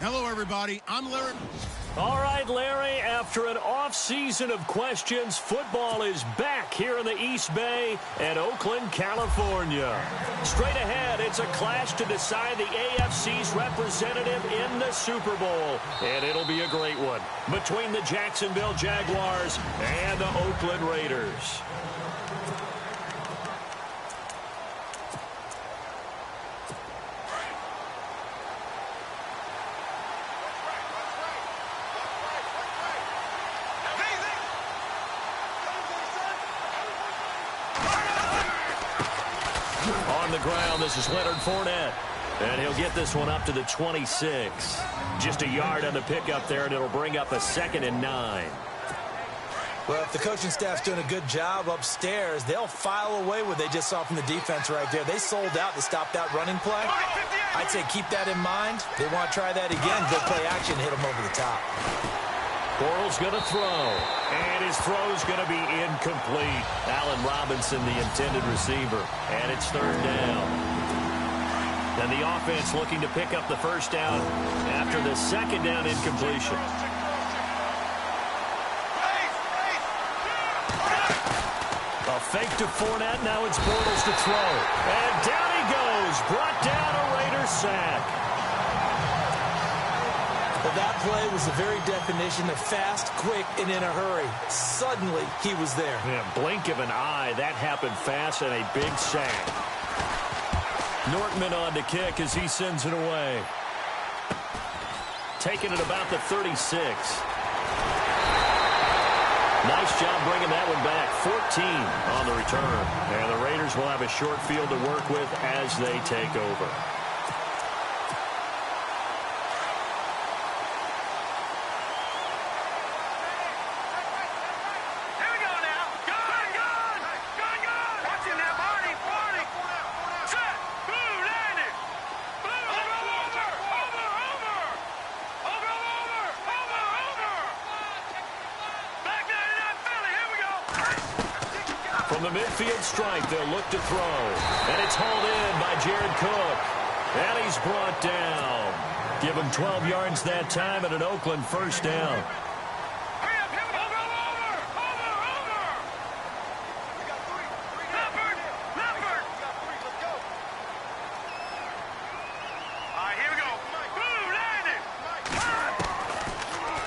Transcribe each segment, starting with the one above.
Hello, everybody. I'm Larry. All right, Larry, after an off-season of questions, football is back here in the East Bay at Oakland, California. Straight ahead, it's a clash to decide the AFC's representative in the Super Bowl. And it'll be a great one between the Jacksonville Jaguars and the Oakland Raiders. On the ground, this is Leonard Fournette. And he'll get this one up to the 26. Just a yard on the pickup there, and it'll bring up a 2nd and 9. Well, if the coaching staff's doing a good job upstairs, they'll file away what they just saw from the defense right there. They sold out to stop that running play. I'd say keep that in mind. They want to try that again. Good play action, hit them over the top. Bortles going to throw, and his throw's going to be incomplete. Allen Robinson, the intended receiver, and it's 3rd down. And the offense looking to pick up the first down after the 2nd down incompletion. A fake to Fournette, now it's Bortles to throw. And down he goes, brought down, a Raider sack. But that play was the very definition of fast, quick, and in a hurry. Suddenly, he was there. Yeah, blink of an eye. That happened fast and a big sack. Nortman on to kick as he sends it away. Taking it about the 36. Nice job bringing that one back. 14 on the return. And the Raiders will have a short field to work with as they take over. From the midfield stripe, they'll look to throw. And it's hauled in by Jared Cook. And he's brought down. Give him 12 yards that time and an Oakland first down.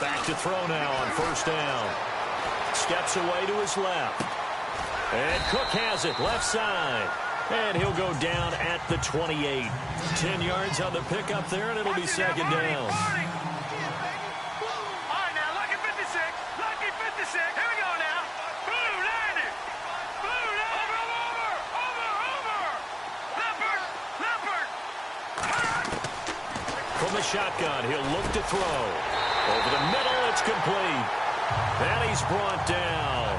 Back to throw now on first down. Steps away to his left. And Cook has it, left side. And he'll go down at the 28. 10 yards on the pickup there, and it'll be 2nd down. All right, now, lucky 56. Lucky 56. Here we go now. Blue, landed. Blue, landed. Over. Leopard. From the shotgun, he'll look to throw. Over the middle, it's complete. And he's brought down.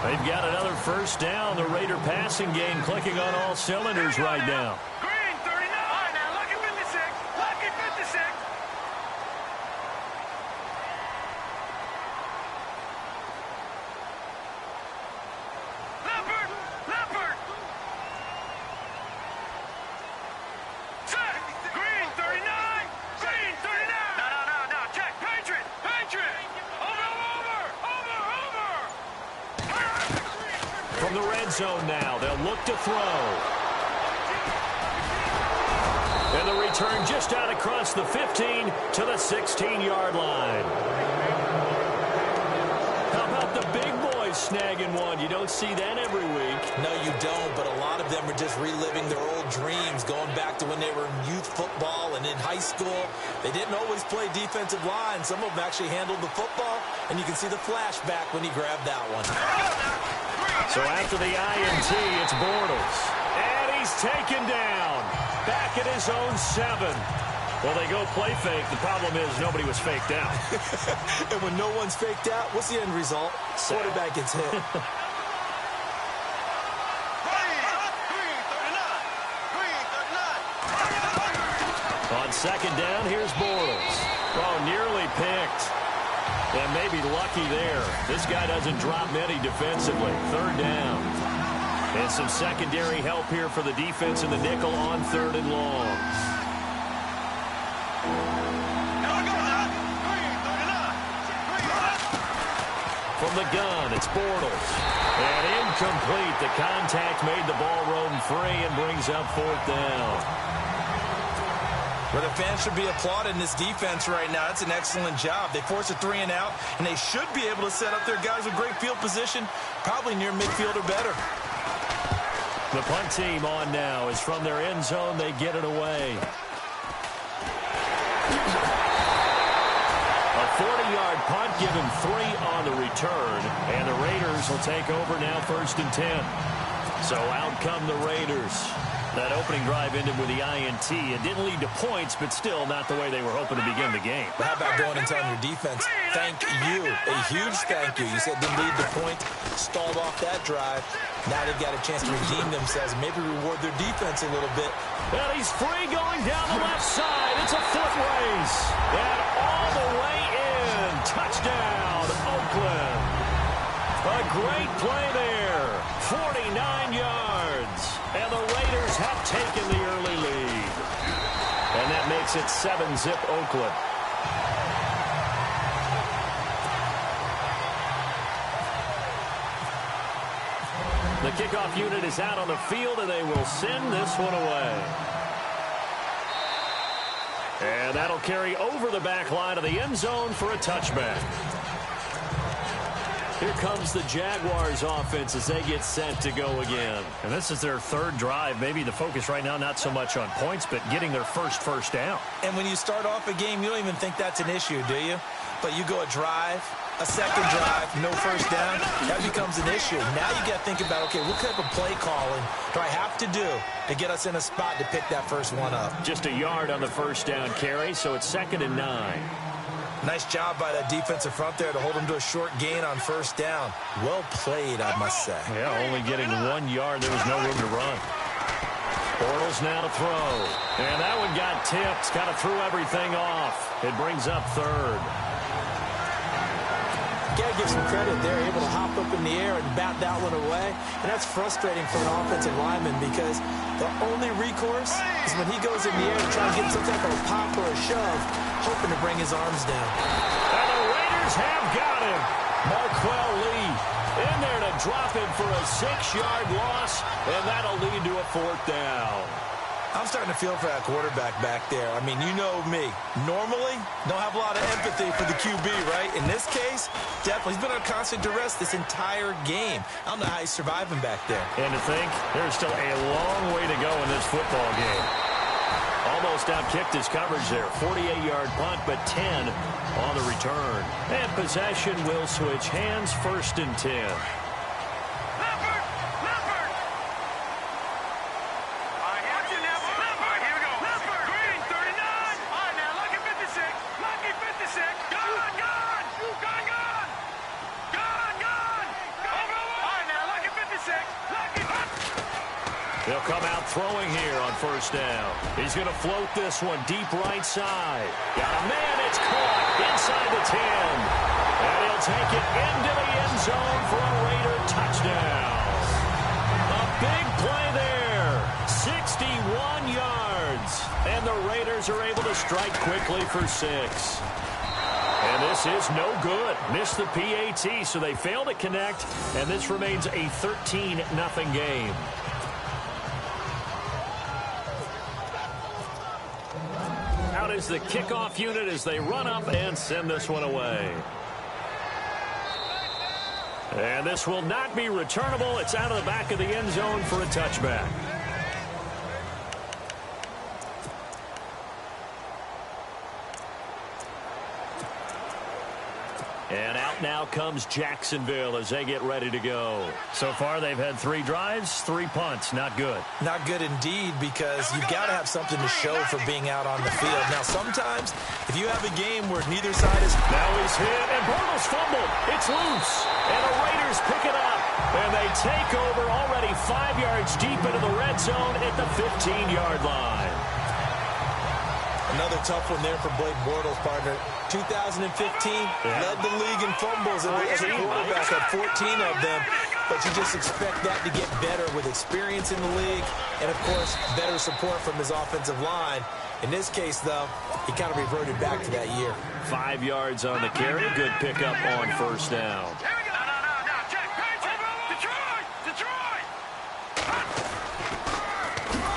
They've got another first down. The Raider passing game clicking on all cylinders right now. Green, 39. All right, now, lucky 56. Lucky 56. Leopard. Set. Green, 39. Green, 39. No. Check. Patriot. From the red zone now, they'll look to throw. And the return just out across the 15 to the 16-yard line. How about the big boys snagging one? You don't see that every week. No, you don't, but a lot of them are just reliving their old dreams, going back to when they were in youth football and in high school. They didn't always play defensive line. Some of them actually handled the football, and you can see the flashback when he grabbed that one. So after the INT, it's Bortles. And he's taken down. Back at his own 7. Well, they go play fake. The problem is nobody was faked out. And when no one's faked out, what's the end result? Quarterback gets hit. On 2nd down, here's Bortles. Oh, nearly picked. And maybe lucky there. This guy doesn't drop many defensively. 3rd down. And some secondary help here for the defense in the nickel on 3rd and long. From the gun, it's Bortles. And incomplete. The contact made the ball roam free and brings up 4th down. Well, the fans should be applauding this defense right now. That's an excellent job. They force a 3 and out, and they should be able to set up their guys with great field position, probably near midfield or better. The punt team on now is from their end zone. They get it away. A 40-yard punt, give him 3 on the return, and the Raiders will take over now 1st and 10. So out come the Raiders. That opening drive ended with the INT. It didn't lead to points, but still not the way they were hoping to begin the game. But how about going and telling your defense, thank you, a huge thank you. You said didn't lead to points, stalled off that drive. Now they've got a chance to redeem themselves and maybe reward their defense a little bit. And he's free going down the left side. It's a foot race. And all the way in. Touchdown, Oakland. A great play there. 49 yards. And the Raiders have taken the early lead. And that makes it 7-zip Oakland. The kickoff unit is out on the field, and they will send this one away. And that'll carry over the back line of the end zone for a touchback. Here comes the Jaguars offense as they get set to go again. And this is their 3rd drive. Maybe the focus right now not so much on points, but getting their first down. And when you start off a game, you don't even think that's an issue, do you? But you go a drive, a second drive, no first down, that becomes an issue. Now you got to think about, okay, what type of play calling do I have to do to get us in a spot to pick that first one up? Just a yard on the first down carry, so it's 2nd and 9. Nice job by that defensive front there to hold them to a short gain on first down. Well played, I must say. Yeah, only getting 1 yard. There was no room to run. Bortles now to throw. And that one got tipped. Kind of threw everything off. It brings up 3rd. Got to give some credit there, able to hop up in the air and bat that one away. And that's frustrating for an offensive lineman because the only recourse is when he goes in the air to try and get some type of a pop or a shove, hoping to bring his arms down. And the Raiders have got him. Marquell Lee in there to drop him for a 6-yard loss, and that'll lead to a 4th down. I'm starting to feel for that quarterback back there. I mean, you know me. Normally, don't have a lot of empathy for the QB, right? In this case, definitely. He's been under constant duress this entire game. I don't know how he's surviving back there. And to think, there's still a long way to go in this football game. Almost outkicked his coverage there. 48-yard punt, but 10 on the return. And possession will switch hands, 1st and 10. They'll come out throwing here on first down. He's going to float this one deep right side. Got a man, it's caught inside the 10. And he'll take it into the end zone for a Raider touchdown. A big play there. 61 yards. And the Raiders are able to strike quickly for 6. And this is no good. Missed the PAT, so they fail to connect. And this remains a 13-0 game. Out is the kickoff unit as they run up and send this one away. And this will not be returnable. It's out of the back of the end zone for a touchback. And out now comes Jacksonville as they get ready to go. So far, they've had 3 drives, 3 punts. Not good. Not good indeed, because you've got to have something to show for being out on the field. Now, sometimes, if you have a game where neither side is... Now he's hit, and Bortles fumbled. It's loose. And the Raiders pick it up. And they take over already 5 yards deep into the red zone at the 15-yard line. Another tough one there for Blake Bortles, partner. 2015, led the league in fumbles as a quarterback, had 14 of them. But you just expect that to get better with experience in the league and, of course, better support from his offensive line. In this case, though, he kind of reverted back to that year. 5 yards on the carry. Good pickup on first down. Here we go.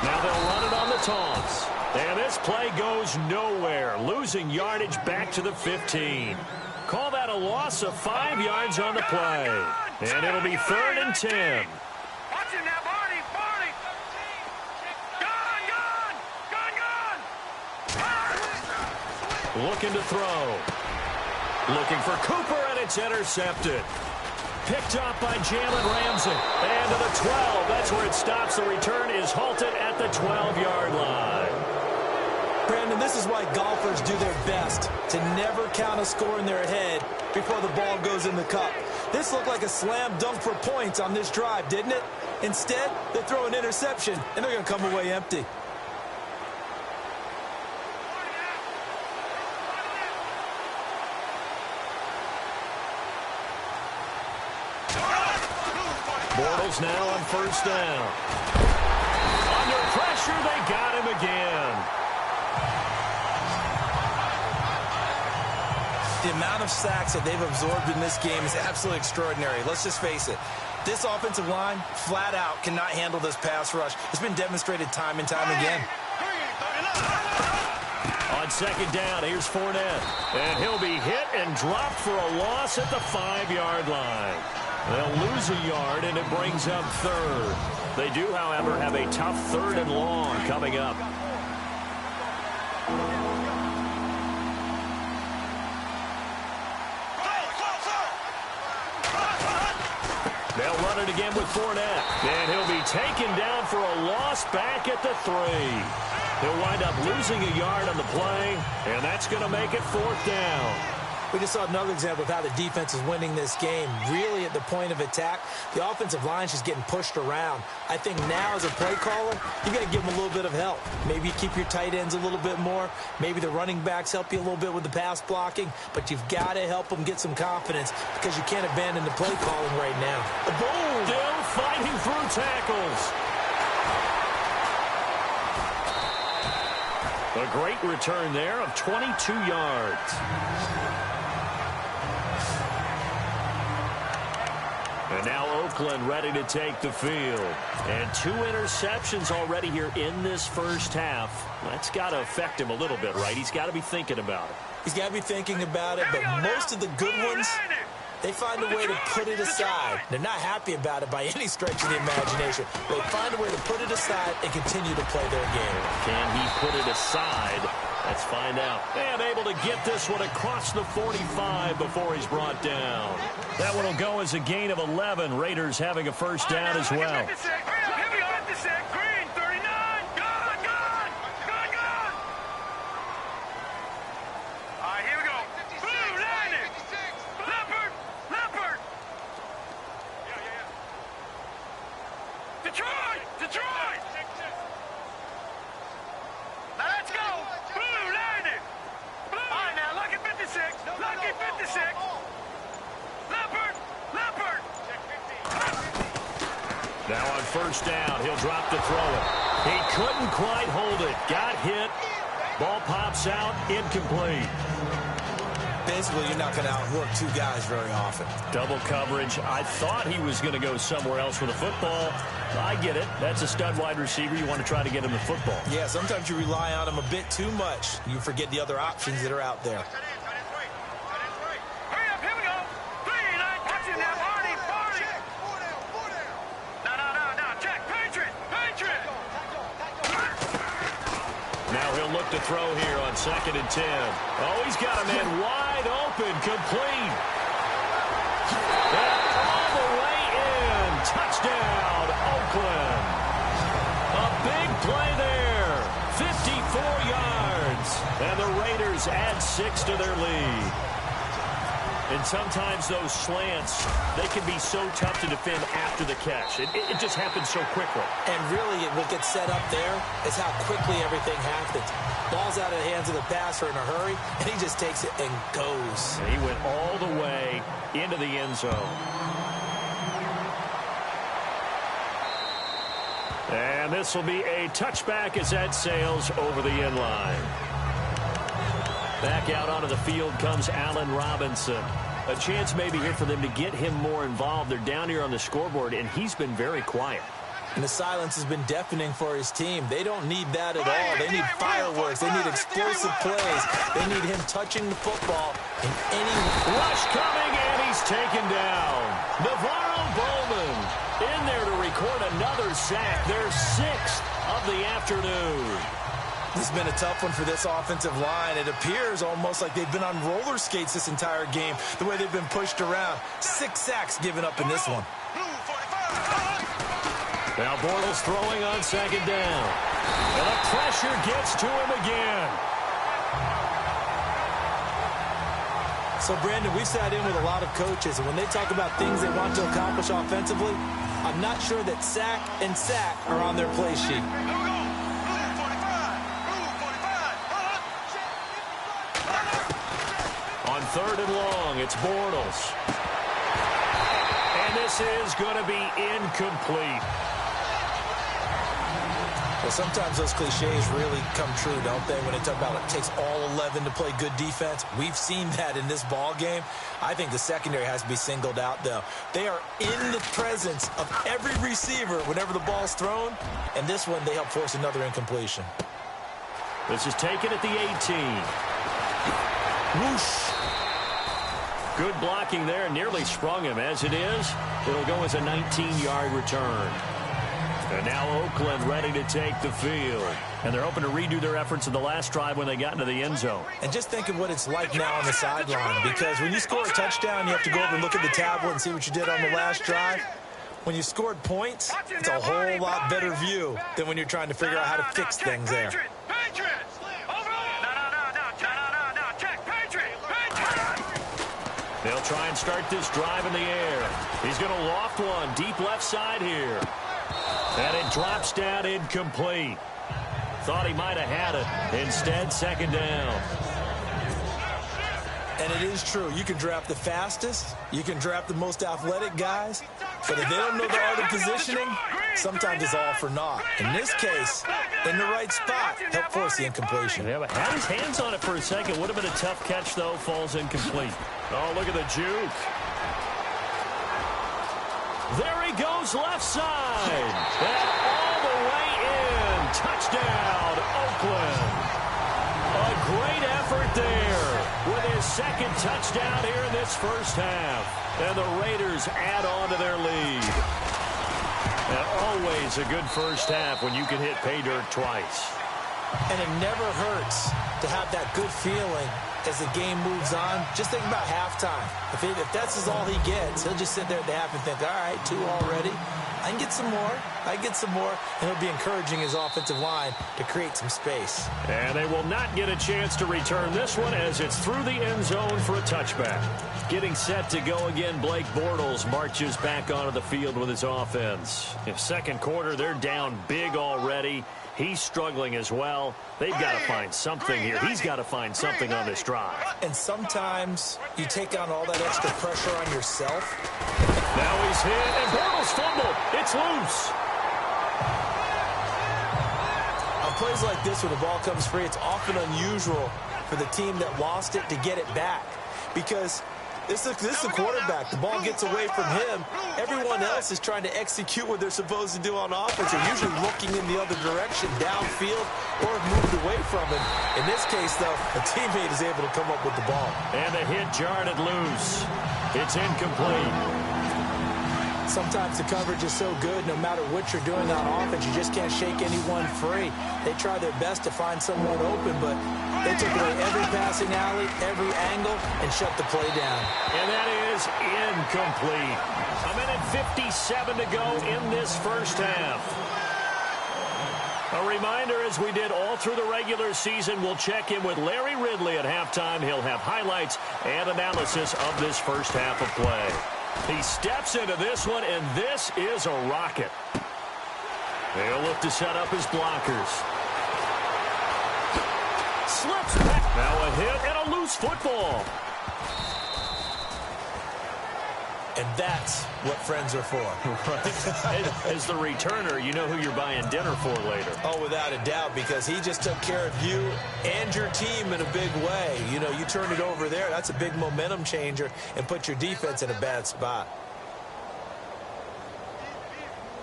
Now they'll run it on the taunts. And this play goes nowhere. Losing yardage back to the 15. Call that a loss of 5 yards on the play. And it'll be 3rd and 10. Watch him now, Barney. Barney. Gone. Looking to throw. Looking for Cooper, and it's intercepted. Picked up by Jalen Ramsey. And to the 12. That's where it stops. The return is halted at the 12-yard line. Brandon, this is why golfers do their best to never count a score in their head before the ball goes in the cup. This looked like a slam dunk for points on this drive, didn't it? Instead, they throw an interception, and they're going to come away empty. Bortles now on 1st down. Under pressure, they got him again. The amount of sacks that they've absorbed in this game is absolutely extraordinary. Let's just face it. This offensive line, flat out, cannot handle this pass rush. It's been demonstrated time and time again. On 2nd down, here's Fournette. And he'll be hit and dropped for a loss at the 5-yard line. They'll lose a yard, and it brings up 3rd. They do, however, have a tough 3rd and long coming up. They'll run it again with Fournette. And he'll be taken down for a loss back at the 3. He'll wind up losing a yard on the play, and that's going to make it 4th down. We just saw another example of how the defense is winning this game. Really at the point of attack, the offensive line's just getting pushed around. I think now as a play caller, you got to give them a little bit of help. Maybe you keep your tight ends a little bit more. Maybe the running backs help you a little bit with the pass blocking. But you've got to help them get some confidence because you can't abandon the play calling right now. Boom! Still fighting through tackles. A great return there of 22 yards. And now Oakland ready to take the field. And 2 interceptions already here in this first half. That's got to affect him a little bit, right? He's got to be thinking about it. He's got to be thinking about it, but most of the good ones, they find a way to put it aside. They're not happy about it by any stretch of the imagination. They find a way to put it aside and continue to play their game. Can he put it aside? Let's find out. And able to get this one across the 45 before he's brought down. That one will go as a gain of 11. Raiders having a 1st down as well. Detroit! Now let's go! Blue, landed! Blue! All right, now, Lucky 56! Lucky 56! Leopard! Now on 1st down, he'll drop to throw it. He couldn't quite hold it. Got hit. Ball pops out, incomplete. Basically, you're not going to outwork 2 guys very often. Double coverage. I thought he was going to go somewhere else with the football. I get it. That's a stud wide receiver. You want to try to get him the football. Yeah, sometimes you rely on him a bit too much. You forget the other options that are out there. Hurry up, here we go! 3, 9, watch him now, Barney! No, check, Patriot! Now he'll look to throw here on 2nd and 10. Oh, he's got a man wide open, complete. And all the way in. Touchdown, Oakland. A big play there. 54 yards. And the Raiders add 6 to their lead. And sometimes those slants, they can be so tough to defend after the catch. It just happens so quickly. And really, what gets set up there is how quickly everything happens. Ball's out of the hands of the passer in a hurry, and he just takes it and goes. And he went all the way into the end zone. And this will be a touchback as that sails over the end line. Back out onto the field comes Allen Robinson. A chance maybe here for them to get him more involved. They're down here on the scoreboard, and he's been very quiet. And the silence has been deafening for his team. They don't need that at all. They need fireworks. They need explosive plays. They need him touching the football in any rush coming, and he's taken down. Navarro Bowman in there to record another sack, their 6th of the afternoon. This has been a tough one for this offensive line. It appears almost like they've been on roller skates this entire game, the way they've been pushed around. 6 sacks given up in this one. Now Bortles throwing on 2nd down. And the pressure gets to him again. So, Brandon, we've sat in with a lot of coaches, and when they talk about things they want to accomplish offensively, I'm not sure that sack and sack are on their play sheet. On 3rd and long, it's Bortles. And this is going to be incomplete. Well, sometimes those cliches really come true, don't they? When they talk about it takes all 11 to play good defense. We've seen that in this ball game. I think the secondary has to be singled out, though. They are in the presence of every receiver whenever the ball's thrown. And this one, they help force another incompletion. This is taken at the 18. Whoosh. Good blocking there. Nearly sprung him. As it is, it'll go as a 19-yard return. And now Oakland ready to take the field. And they're hoping to redo their efforts in the last drive when they got into the end zone. And just think of what it's like now on the sideline. Because when you score a touchdown, you have to go over and look at the tablet and see what you did on the last drive. When you scored points, it's a whole lot better view than when you're trying to figure out how to fix things there. They'll try and start this drive in the air. He's going to loft one deep left side here. And it drops down incomplete. Thought he might have had it. Instead, 2nd down. And it is true. You can draft the fastest. You can draft the most athletic guys. But if they don't know the art of positioning, sometimes it's all for naught. In this case, in the right spot, help force the incompletion. Yeah, but had his hands on it for a second. Would have been a tough catch, though. Falls incomplete. Oh, look at the juke. There he goes left side. And all the way in. Touchdown, Oakland. A great effort there with his 2nd touchdown here in this first half. And the Raiders add on to their lead. And always a good first half when you can hit pay dirt twice. And it never hurts to have that good feeling as the game moves on. Just think about halftime. If that's all he gets, he'll just sit there at the half and think, all right, 2 already. I can get some more. I can get some more. And he'll be encouraging his offensive line to create some space. And they will not get a chance to return this one as it's through the end zone for a touchback. Getting set to go again, Blake Bortles marches back onto the field with his offense. In 2nd quarter, they're down big already. He's struggling as well. They've got to find something here. He's got to find something on this drive. And sometimes you take on all that extra pressure on yourself. Now he's hit, and Bortles fumbled. It's loose. On plays like this, when the ball comes free, it's often unusual for the team that lost it to get it back. Because this is a quarterback. The ball gets away from him. Everyone else is trying to execute what they're supposed to do on offense. They're usually looking in the other direction, downfield, or moved away from him. In this case, though, a teammate is able to come up with the ball. And the hit jarred it loose. It's incomplete. Sometimes the coverage is so good, no matter what you're doing on offense, you just can't shake anyone free. They try their best to find someone open, but they took away every passing alley, every angle, and shut the play down. And that is incomplete. 1:57 to go in this first half. A reminder, as we did all through the regular season, we'll check in with Larry Ridley at halftime. He'll have highlights and analysis of this first half of play. He steps into this one, and this is a rocket. They'll look to set up his blockers. Slips back. Now a hit and a loose football. And that's what friends are for. Right. As the returner, you know who you're buying dinner for later. Oh, without a doubt, because he just took care of you and your team in a big way. You know, you turned it over there. That's a big momentum changer and put your defense in a bad spot.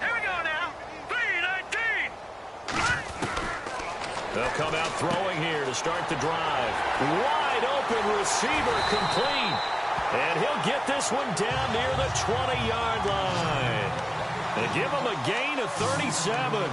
Here we go now. They'll come out throwing here to start the drive. Wide open receiver complete. And he'll get this one down near the 20-yard line. They give him a gain of 37.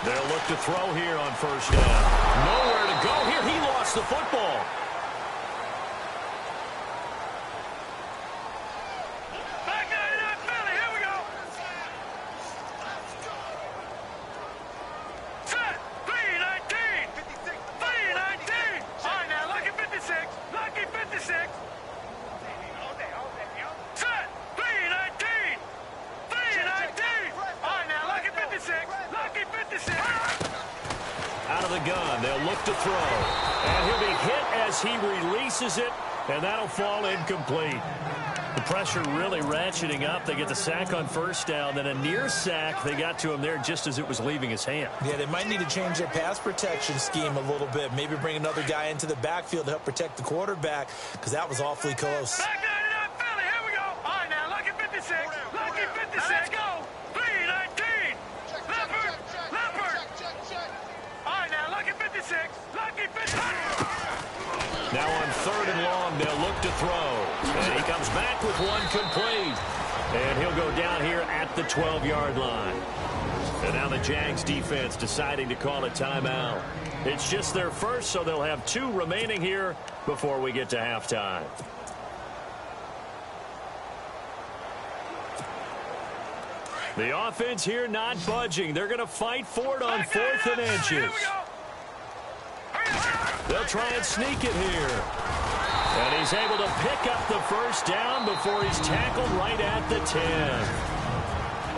They'll look to throw here on first down. Nowhere to go here. He lost the football. Back 99, Philly. Here we go. Set. 319. 319. All right, now, lucky 56. Lucky 56. Set. 319. 319. All right, now, lucky 56. Lucky 56. Out of the gun, they'll look to throw. And he'll be hit as he releases it, and that'll fall incomplete. The pressure really ratcheting up. They get the sack on first down, then a near sack. They got to him there just as it was leaving his hand. Yeah, they might need to change their pass protection scheme a little bit. Maybe bring another guy into the backfield to help protect the quarterback, because that was awfully close. Back 99, Philly. Here we go. All right, now, lucky 56. Lucky 56. Let's go. 319. Leopard. Leopard. All right, now, lucky 56. Lucky 56. Now on third and long, they'll look to throw. And he comes back with one complete. And he'll go down here at the 12-yard line. And now the Jags defense deciding to call a timeout. It's just their first, so they'll have 2 remaining here before we get to halftime. The offense here not budging. They're going to fight for it on 4th and inches. They'll try and sneak it here. And he's able to pick up the first down before he's tackled right at the 10.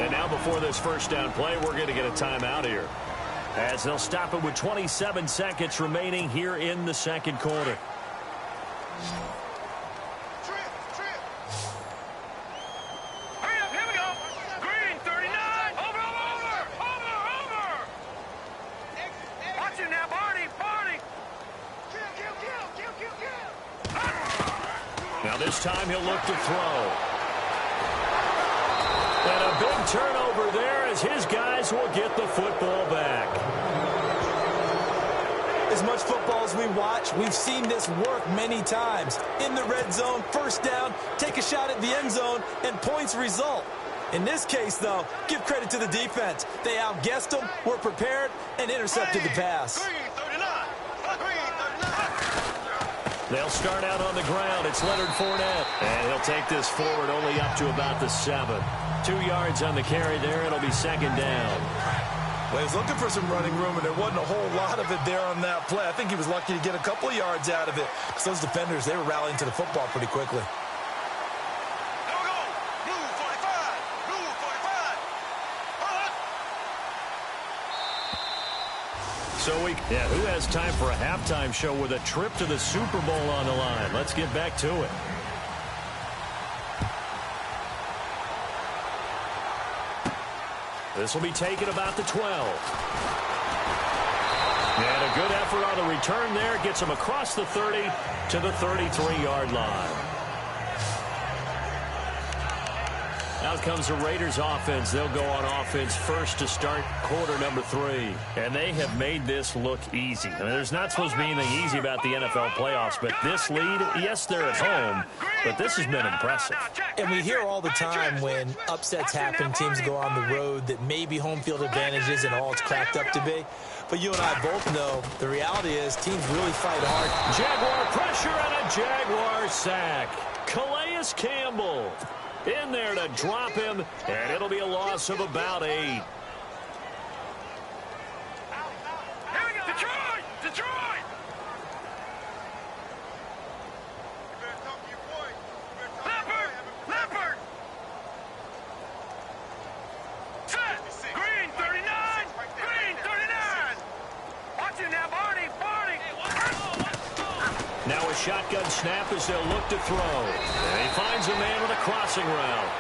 And now before this first down play, we're going to get a timeout here, as they'll stop it with 27 seconds remaining here in the second quarter. Hurry up, here we go. Green, 39. Over. Watch him now, Barney. Now this time he'll look to throw. And a big turnover there as his guys will get the football back. As much football as we watch, we've seen this work many times. In the red zone, first down, take a shot at the end zone, and points result. In this case, though, give credit to the defense. They outguessed them, were prepared, and intercepted the pass. They'll start out on the ground. It's Leonard Fournette. And he'll take this forward only up to about the 7. 2 yards on the carry there. It'll be second down. Well, he was looking for some running room, and there wasn't a whole lot of it there on that play. I think he was lucky to get a couple of yards out of it, because those defenders, they were rallying to the football pretty quickly. So who has time for a halftime show with a trip to the Super Bowl on the line? Let's get back to it. This will be taken about the 12. And a good effort on the return there. Gets him across the 30 to the 33-yard line. Out comes the Raiders offense. They'll go on offense first to start quarter number 3. And they have made this look easy. I mean, there's not supposed to be anything easy about the NFL playoffs, but this lead, yes, they're at home, but this has been impressive. And we hear all the time when upsets happen, teams go on the road, that maybe home field advantage isn't all it's cracked up to be. But you and I both know the reality is teams really fight hard. Jaguar pressure and a Jaguar sack. Calais Campbell in there to drop him, and it'll be a loss of about 8. Detroit! Leopard! Set! Green, 39! Watch him now, Barney! Now a shotgun snap as they'll look to throw. And he finds a man with a crossing route.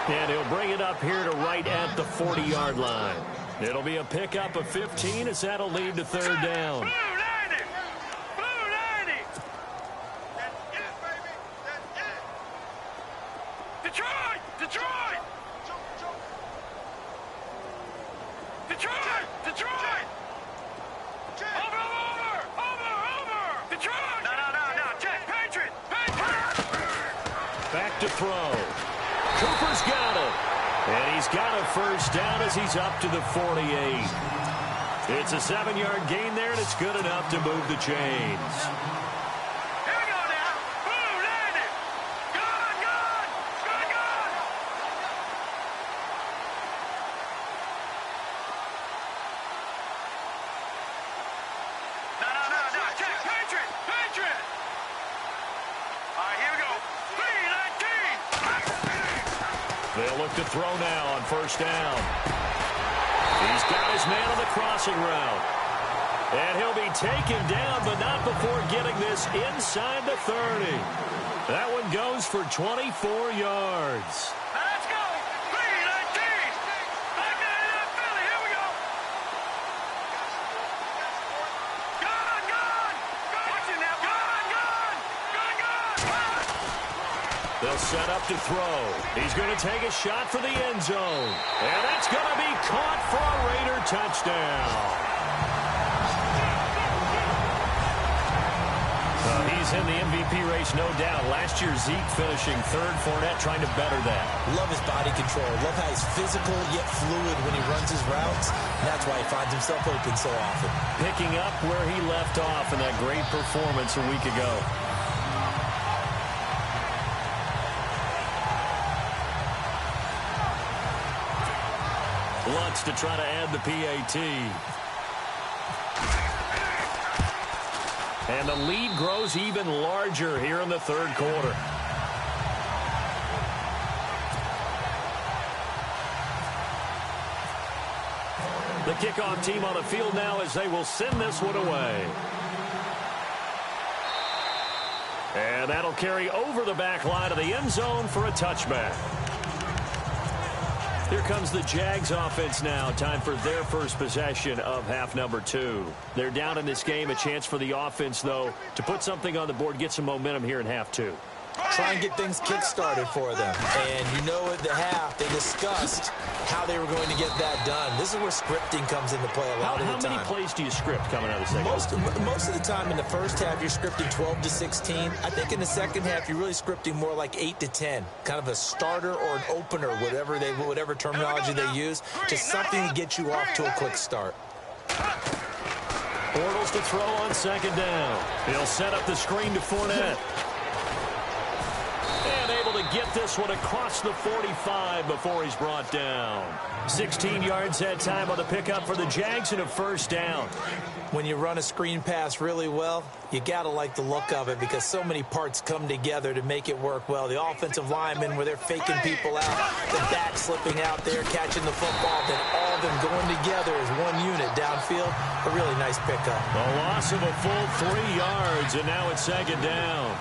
And he'll bring it up here to right at the 40-yard line. It'll be a pickup of 15 as that'll lead to third down. Blue 90! Blue 90! Detroit! Detroit! Detroit! Detroit! Over! Detroit! No. Check. Patriot! Back to throw. Cooper's got it. And he's got a first down as he's up to the 48. It's a 7-yard gain there, and it's good enough to move the chains. Here we go now. Blue 90! Good! No. Check. Patriot! All right, here we go. 3-19! They'll look to throw now on first down. He's got his man on the crossing route. And he'll be taken down, but not before getting this inside the 30. That one goes for 24 yards. Let's go! 3-19! Back to Philly, here we go! Gun! Watch it now! Gun! They'll set up to throw. He's going to take a shot for the end zone. And that's going to be caught for a Raider touchdown. He's in the MVP race, no doubt. Last year, Zeke finishing third, Fournette trying to better that. Love his body control. Love how he's physical yet fluid when he runs his routes. And that's why he finds himself open so often. Picking up where he left off in that great performance a week ago. Lutz to try to add the PAT. And the lead grows even larger here in the third quarter. The kickoff team on the field now as they will send this one away. And that'll carry over the back line of the end zone for a touchback. Here comes the Jags offense now. Time for their first possession of half number 2. They're down in this game. A chance for the offense, though, to put something on the board, get some momentum here in half 2. Try and get things kick-started for them. And you know at the half, they discussed how they were going to get that done. This is where scripting comes into play a lot of the time. How many plays do you script coming out of the second? Most of the time in the first half, you're scripting 12 to 16. I think in the second half, you're really scripting more like 8 to 10. Kind of a starter or an opener, whatever terminology they use. Just something to get you off to a quick start. Bortles to throw on second down. He'll set up the screen to Fournette. And able to get this one across the 45 before he's brought down. 16 yards that time on the pickup for the Jags and a first down. When you run a screen pass really well, you got to like the look of it because so many parts come together to make it work well. The offensive linemen where they're faking people out, the back slipping out there, catching the football, then all of them going together as one unit downfield. A really nice pickup. A loss of a full 3 yards, and now it's second down.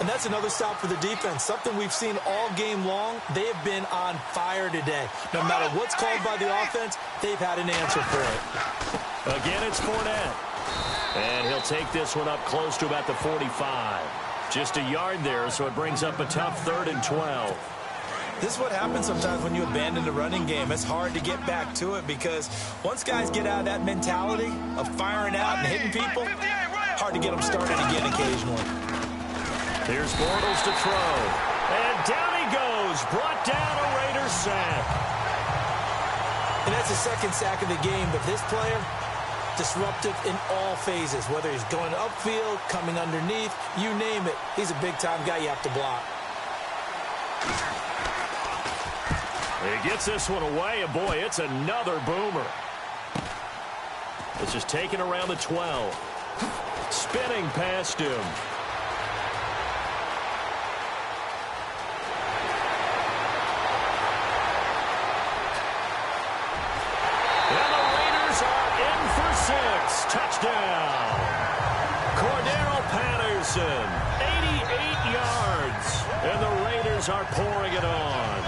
And that's another stop for the defense. Something we've seen all game long. They have been on fire today. No matter what's called by the offense, they've had an answer for it. Again, it's Fournette. And he'll take this one up close to about the 45. Just a yard there, so it brings up a tough 3rd and 12. This is what happens sometimes when you abandon the running game. It's hard to get back to it because once guys get out of that mentality of firing out and hitting people, hard to get them started again occasionally. Here's Bortles to throw. And down he goes. Brought down a Raider sack. And that's the second sack of the game. But this player, disruptive in all phases. Whether he's going upfield, coming underneath, you name it. He's a big-time guy you have to block. He gets this one away, and boy, it's another boomer. This is taken around the 12. Spinning past him. Touchdown. Cordero Patterson, 88 yards. And the Raiders are pouring it on.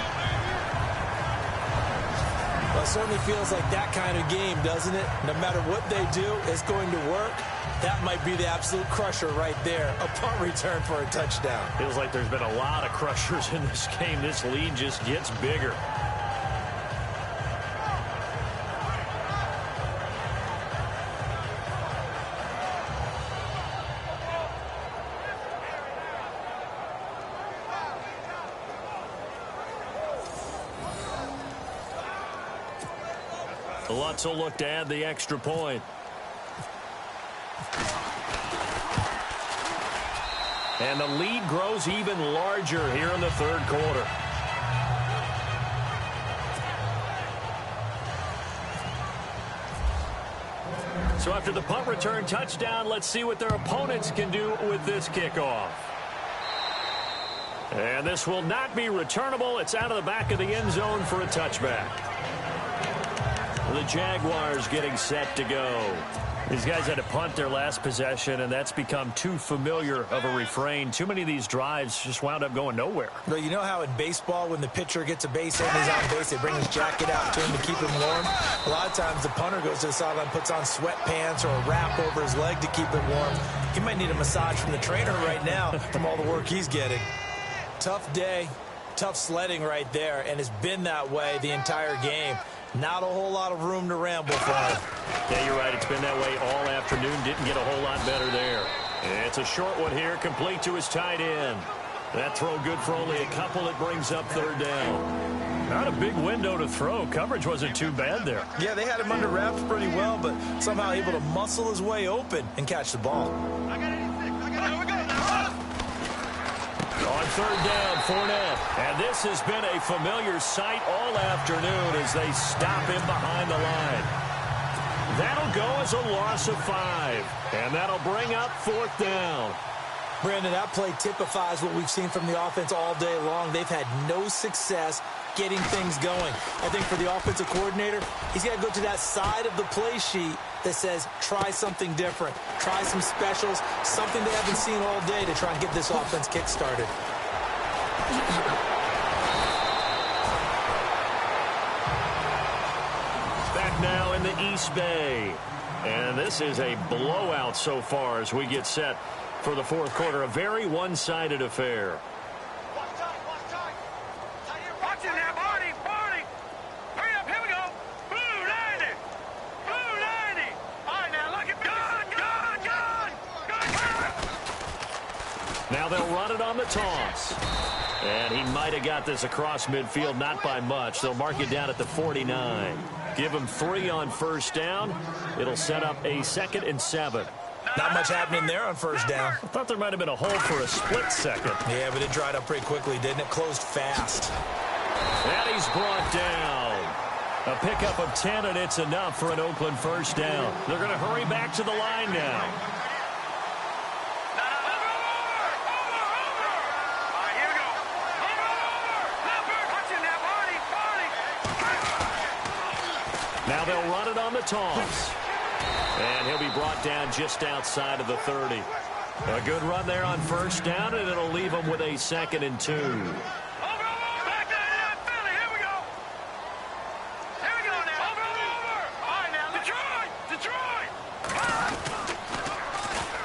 It certainly feels like that kind of game, doesn't it? No matter what they do, it's going to work. That might be the absolute crusher right there. A punt return for a touchdown. Feels like there's been a lot of crushers in this game. This lead just gets bigger. Lutz will look to add the extra point. And the lead grows even larger here in the third quarter. So after the punt return touchdown, let's see what their opponents can do with this kickoff. And this will not be returnable. It's out of the back of the end zone for a touchback. The Jaguars getting set to go. These guys had to punt their last possession, and that's become too familiar of a refrain. Too many of these drives just wound up going nowhere. Well, you know how in baseball, when the pitcher gets a base hit and he's on base, they bring his jacket out to him to keep him warm? A lot of times the punter goes to the sideline, puts on sweatpants or a wrap over his leg to keep it warm. He might need a massage from the trainer right now from all the work he's getting. Tough day, tough sledding right there, and it's been that way the entire game. Not a whole lot of room to ramble for him. Yeah, you're right. It's been that way all afternoon. Didn't get a whole lot better there. It's a short one here, complete to his tight end. That throw good for only a couple. It brings up third down. Not a big window to throw. Coverage wasn't too bad there. Yeah, they had him under wraps pretty well, but somehow able to muscle his way open and catch the ball. On third down, Fournette. And this has been a familiar sight all afternoon as they stop him behind the line. That'll go as a loss of 5. And that'll bring up fourth down. Brandon, that play typifies what we've seen from the offense all day long. They've had no success getting things going. I think for the offensive coordinator, he's got to go to that side of the play sheet that says try something different, try some specials, something they haven't seen all day to try and get this offense kick-started. Back now in the East Bay. And this is a blowout so far as we get set for the fourth quarter. A very one-sided affair. Now they'll run it on the toss. And he might have got this across midfield, not by much. They'll mark it down at the 49. Give him 3 on first down. It'll set up a 2nd and 7. Not much happening there on first down. I thought there might have been a hole for a split second. Yeah, but it dried up pretty quickly, didn't it? Closed fast. And he's brought down. A pickup of 10, and it's enough for an Oakland first down. They're going to hurry back to the line now. Now they'll run it on the toss. And he'll be brought down just outside of the 30. A good run there on first down, and it'll leave him with a 2nd and 2.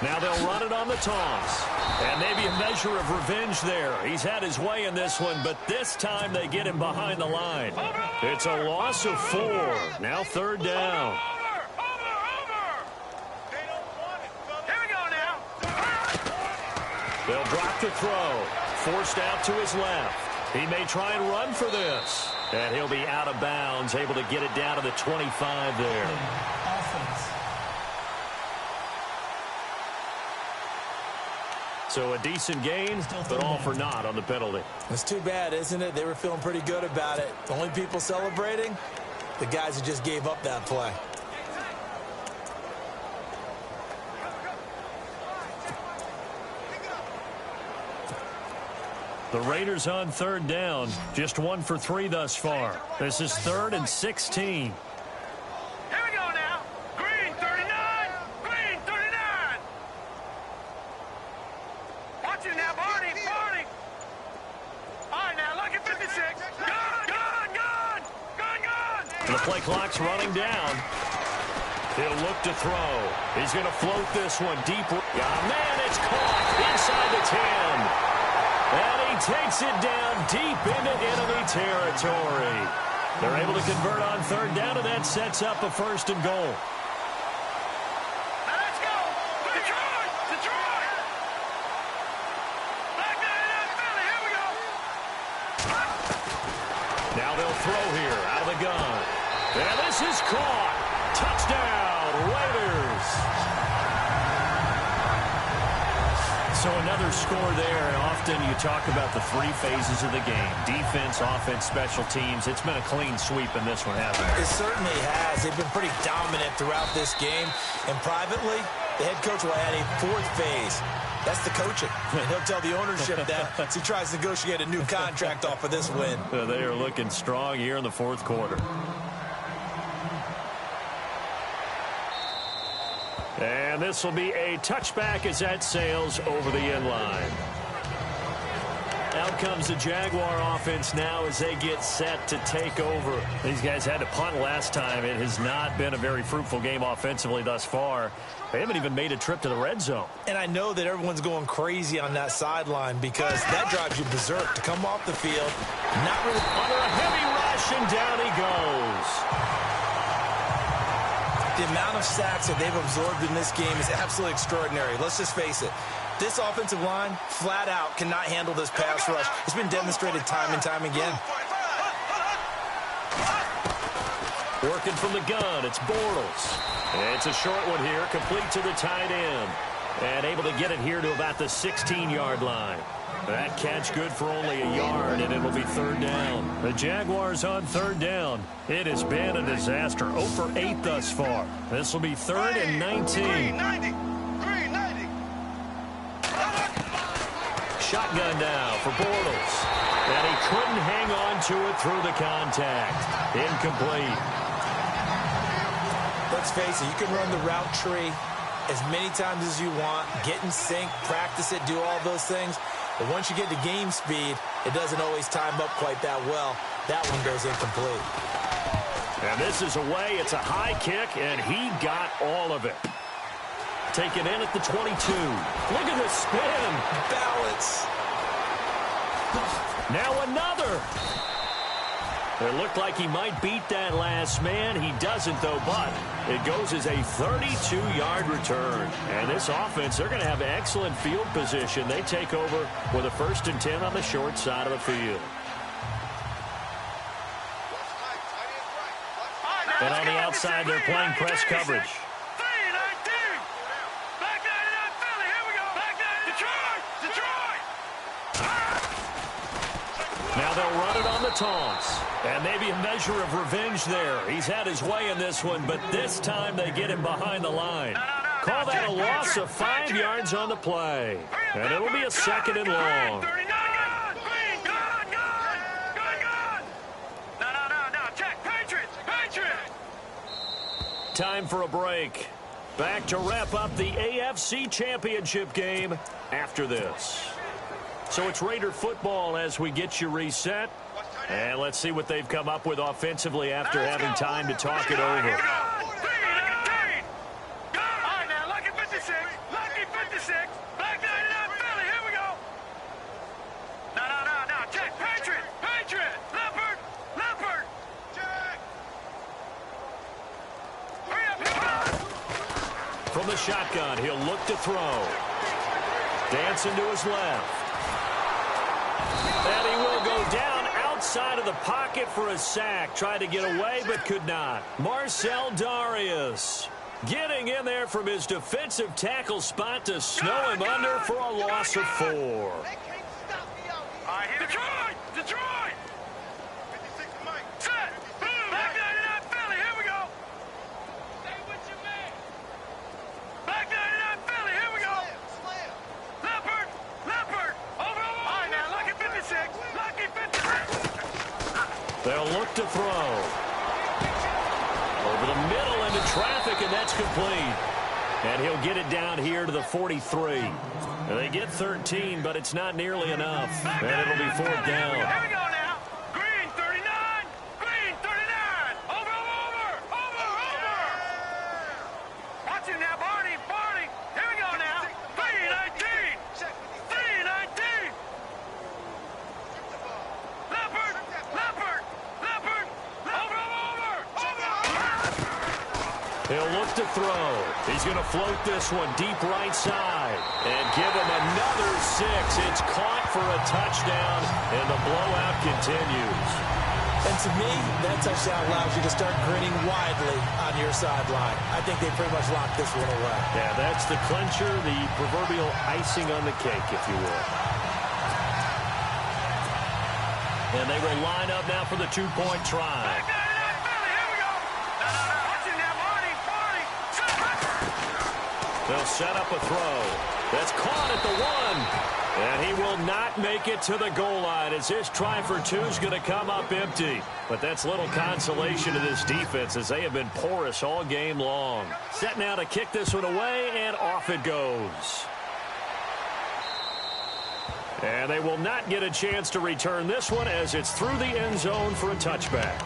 Now they'll run it on the toss. And maybe a measure of revenge there. He's had his way in this one, but this time they get him behind the line. It's a loss of 4. Now third down. They'll drop the throw. Forced out to his left. He may try and run for this. And he'll be out of bounds, able to get it down to the 25 there. So a decent gain, but all for naught on the penalty. It's too bad, isn't it? They were feeling pretty good about it. The only people celebrating, the guys who just gave up that play. The Raiders on third down, just 1 for 3 thus far. This is 3rd and 16. The play clock's running down. He'll look to throw. He's going to float this one deep. Man, it's caught inside the 10. And he takes it down deep into enemy territory. They're able to convert on third down, and that sets up a first and goal. Let's go! Detroit! Detroit! Back down in that Philly. Here we go. Now they'll throw here out of the gun. And this is caught. Touchdown, Raiders. So another score there, and often you talk about the three phases of the game. Defense, offense, special teams. It's been a clean sweep in this one, hasn't it? It certainly has. They've been pretty dominant throughout this game. And privately, the head coach will add a fourth phase. That's the coaching. And he'll tell the ownership that as he tries to negotiate a new contract off of this win. They are looking strong here in the fourth quarter. And this will be a touchback as that sails over the end line. Out comes the Jaguar offense now as they get set to take over. These guys had to punt last time. It has not been a very fruitful game offensively thus far. They haven't even made a trip to the red zone. And I know that everyone's going crazy on that sideline because that drives you berserk to come off the field. Not really under a heavy rush, and down he goes. The amount of sacks that they've absorbed in this game is absolutely extraordinary. Let's just face it. This offensive line, flat out, cannot handle this pass rush. It's been demonstrated time and time again. Working from the gun, it's Bortles. And it's a short one here, complete to the tight end. And able to get it here to about the 16-yard line. That catch good for only a yard, and it'll be third down. The Jaguars on third down. It has been a disaster. 0 for 8 thus far. This will be third and 19. Green 90. Green 90. Shotgun now for Bortles. And he couldn't hang on to it through the contact. Incomplete. Let's face it, you can run the route tree as many times as you want, get in sync, practice it, do all those things. But once you get to game speed, it doesn't always time up quite that well. That one goes incomplete. And this is away. It's a high kick, and he got all of it. Taken in at the 22. Look at the spin. Balance. Now another. It looked like he might beat that last man. He doesn't, though, but it goes as a 32-yard return. And this offense, they're going to have excellent field position. They take over with a 1st and 10 on the short side of the field. And on the outside, they're playing press coverage. Now they'll run it on the taunts. And maybe a measure of revenge there. He's had his way in this one, but this time they get him behind the line. Call that a loss of 5 yards on the play. And it'll be a 2nd and long. Time for a break. Back to wrap up the AFC Championship game after this. So it's Raider football as we get you reset. And let's see what they've come up with offensively after having time to talk it over. From the shotgun, he'll look to throw. Dancing to his left. And he will go down outside of the pocket for a sack. Tried to get away, but could not. Marcel Darius getting in there from his defensive tackle spot to snow him under for a loss of 4. Detroit! Detroit! Set! Back down in that Philly. Here we go. Stay with your man. Back down in that Philly. Here we go. Leopard! Leopard! Over! All right, now, lucky 56. Lucky 56. They'll look to throw. Over the middle into traffic, and that's complete. And he'll get it down here to the 43. And they get 13, but it's not nearly enough. And it'll be 4th down. Here we go now. Green 39. Green 39. Over. He'll look to throw. He's going to float this one deep right side and give him another 6. It's caught for a touchdown, and the blowout continues. And to me, that touchdown allows you to start grinning widely on your sideline. I think they pretty much locked this one away. Yeah, that's the clincher, the proverbial icing on the cake, if you will. And they will line up now for the 2-point try. They'll set up a throw. That's caught at the 1. And he will not make it to the goal line as his try for 2 is going to come up empty. But that's little consolation to this defense as they have been porous all game long. Set now to kick this one away, and off it goes. And they will not get a chance to return this one as it's through the end zone for a touchback.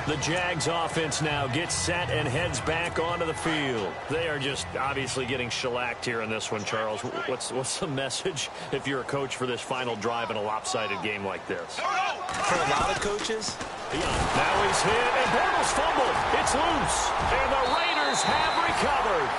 The Jags offense now gets set and heads back onto the field. They are just obviously getting shellacked here in this one, Charles. What's the message if you're a coach for this final drive in a lopsided game like this? For a lot of coaches. Now he's hit, and Bortles fumbled. It's loose, and the Raiders have recovered.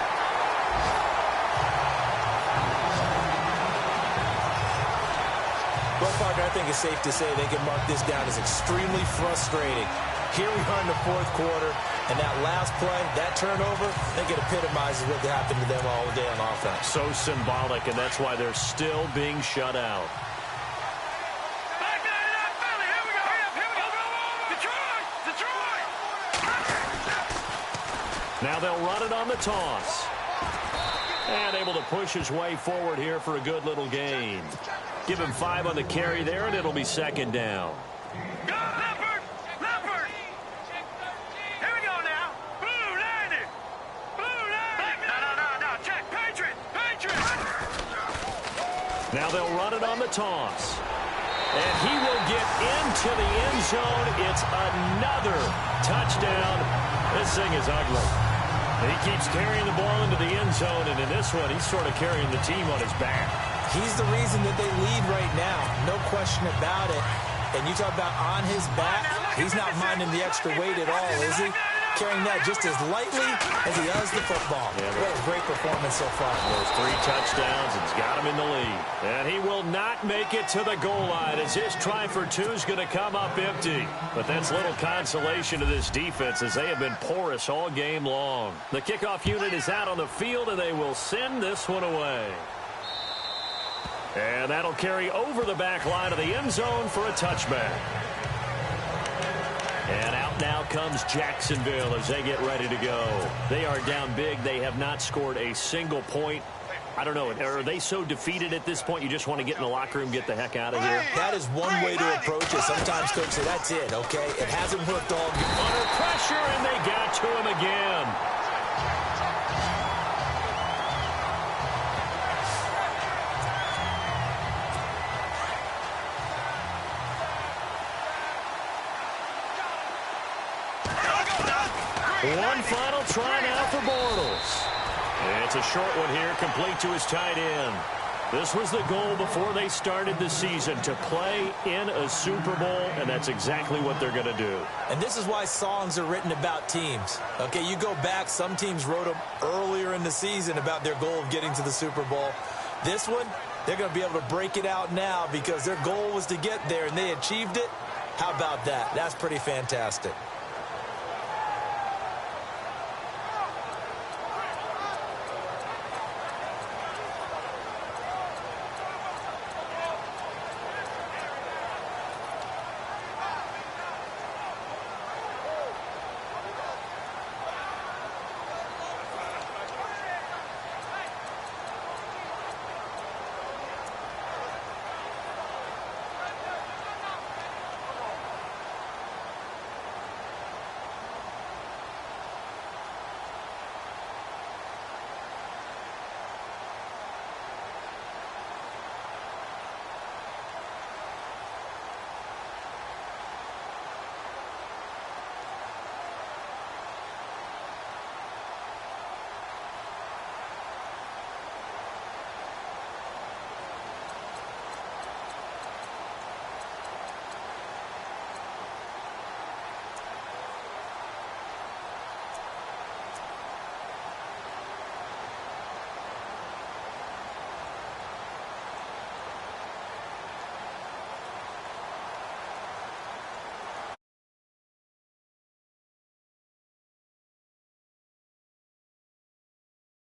Well, partner, I think it's safe to say they can mark this down as extremely frustrating. Here we are in the 4th quarter, and that last play, that turnover, I think it epitomizes what happened to them all day on offense. So symbolic, and that's why they're still being shut out. Now they'll run it on the toss. And able to push his way forward here for a good little gain. Give him 5 on the carry there, and it'll be 2nd down. Now they'll run it on the toss. And he will get into the end zone. It's another touchdown. This thing is ugly. He keeps carrying the ball into the end zone, and in this one, he's sort of carrying the team on his back. He's the reason that they lead right now. No question about it. And you talk about on his back, he's not minding the extra weight at all, is he? Carrying that just as lightly as he does the football. Yeah, what a great performance so far. Those 3 touchdowns, it's got him in the lead. And he will not make it to the goal line as his try for 2 is going to come up empty. But that's little consolation to this defense as they have been porous all game long. The kickoff unit is out on the field, and they will send this one away. And that'll carry over the back line of the end zone for a touchback. And out now comes Jacksonville as they get ready to go. They are down big. They have not scored a single point. I don't know. Are they so defeated at this point you just want to get in the locker room, get the heck out of here? That is one way to approach it. Sometimes coaches say, that's it, okay? It hasn't worked all good. Under pressure, and they got to him again. One final try now for Bortles. And it's a short one here, complete to his tight end. This was the goal before they started the season, to play in a Super Bowl, and that's exactly what they're going to do. And this is why songs are written about teams. Okay, you go back, some teams wrote them earlier in the season about their goal of getting to the Super Bowl. This one, they're going to be able to break it out now because their goal was to get there, and they achieved it. How about that? That's pretty fantastic.